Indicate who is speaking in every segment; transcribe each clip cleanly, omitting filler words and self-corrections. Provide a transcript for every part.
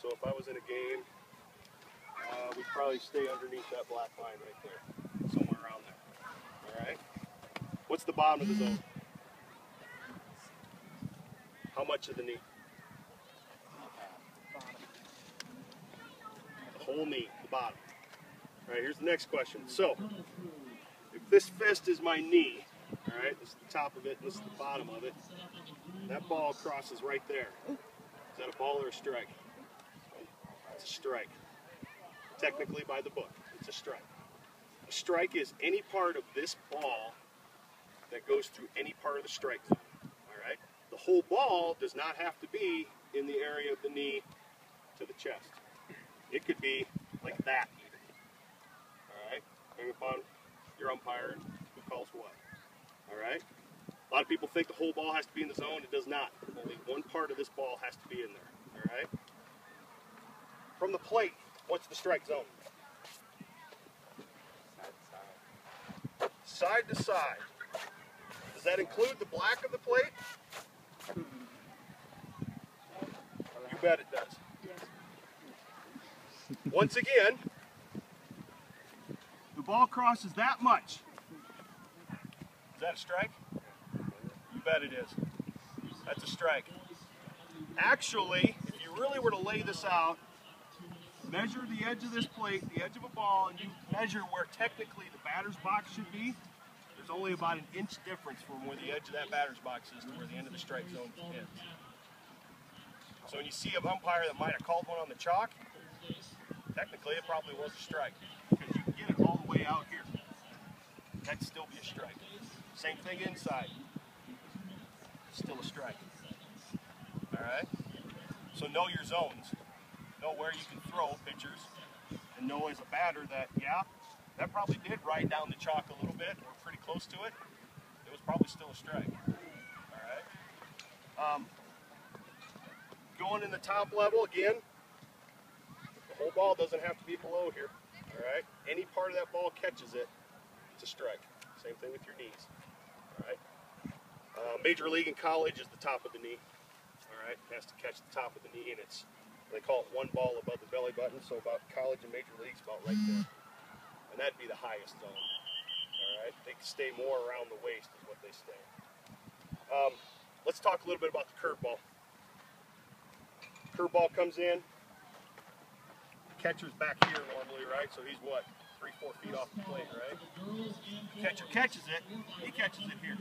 Speaker 1: So if I was in a game, we'd probably stay underneath that black line right there, somewhere around there. All right? What's the bottom of the zone? How much of the knee? The whole knee, the bottom. All right, here's the next question. So, if this fist is my knee, all right, this is the top of it, and this is the bottom of it, that ball crosses right there. Is that a ball or a strike? It's a strike. Technically, by the book, it's a strike. A strike is any part of this ball that goes through any part of the strike zone. All right? The whole ball does not have to be in the area of the knee to the chest. It could be like that even. All right? Hang upon your umpire and who calls what. All right? A lot of people think the whole ball has to be in the zone. It does not. Only one part of this ball has to be in there. All right? From the plate, what's the strike zone? Side to side. Does that include the black of the plate? You bet it does. Once again, the ball crosses that much. Is that a strike? You bet it is. That's a strike. Actually, if you really were to lay this out, measure the edge of this plate, the edge of a ball, and you measure where technically the batter's box should be, there's only about an inch difference from where the edge of that batter's box is to where the end of the strike zone ends. So when you see an umpire that might have called one on the chalk, technically it probably was a strike, because you can get it all the way out here. That'd still be a strike. Same thing inside. Still a strike. All right? So know your zones. Know where you can throw pitchers, and know as a batter that, yeah, that probably did ride down the chalk a little bit, or pretty close to it. It was probably still a strike. All right. Going in the top level again, the whole ball doesn't have to be below here. All right. Any part of that ball catches it, it's a strike. Same thing with your knees. All right. Major league and college is the top of the knee. All right. It has to catch the top of the knee, and it's, they call it one ball above the belly button, so about college and major leagues about right there. And that'd be the highest zone. All right, they can stay more around the waist is what they stay. Let's talk a little bit about the curveball. Curveball comes in. The catcher's back here normally, right? So he's what, 3-4 feet off the plate, right? The catcher catches it. He catches it here.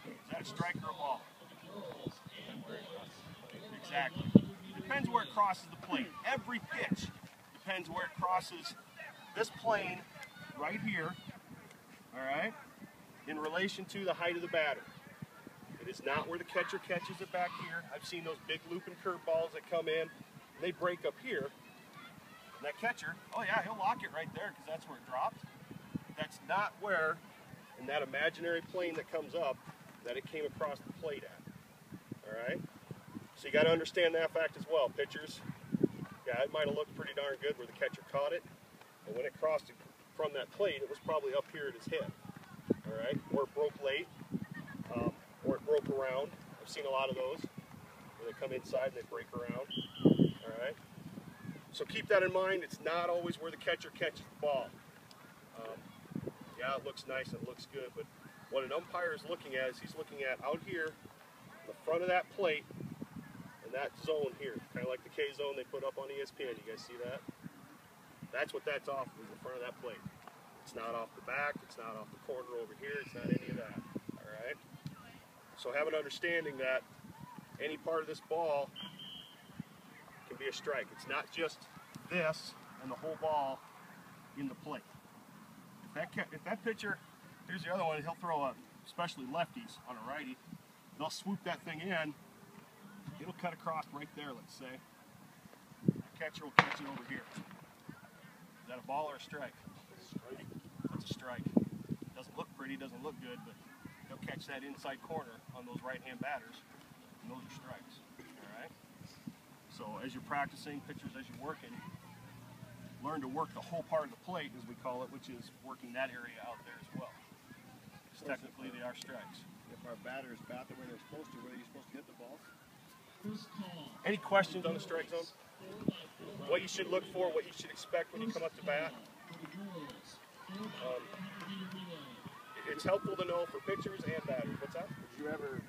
Speaker 1: Is that a strike or a ball? Exactly. Depends where it crosses the plate. Every pitch depends where it crosses this plane right here, all right, in relation to the height of the batter. It is not where the catcher catches it back here. I've seen those big looping curveballs that come in, and they break up here. And that catcher, oh yeah, he'll lock it right there because that's where it dropped. That's not where, in that imaginary plane that comes up, that it came across the plate at, all right? So you got to understand that fact as well, pitchers. Yeah, it might have looked pretty darn good where the catcher caught it, and when it crossed from that plate, it was probably up here at his head, all right? Or it broke late, or it broke around. I've seen a lot of those where they come inside and they break around, all right? So keep that in mind. It's not always where the catcher catches the ball. Yeah, it looks nice and it looks good, but what an umpire is looking at is he's looking at out here, the front of that plate, and that zone here, kind of like the K zone they put up on ESPN. You guys see that? That's what that's off of, the front of that plate. It's not off the back, it's not off the corner over here, it's not any of that, all right? So have an understanding that any part of this ball can be a strike. It's not just this and the whole ball in the plate. If that pitcher, here's the other one, he'll throw a, especially lefties on a righty, they'll swoop that thing in, it'll cut across right there, let's say. The catcher will catch it over here. Is that a ball or a strike? That's a strike. Doesn't look pretty, doesn't look good, but they'll catch that inside corner on those right-hand batters, and those are strikes, all right? So as you're practicing, pitchers, as you're working, learn to work the whole part of the plate, as we call it, which is working that area out there as well. Because technically they are strikes.
Speaker 2: If our batters bat the way they're supposed to, where are you supposed to hit the balls?
Speaker 1: Any questions on the strike zone? what you should look for, what you should expect when you come up to bat. It's helpful to know for pitchers and batters. What's that?
Speaker 2: Did you ever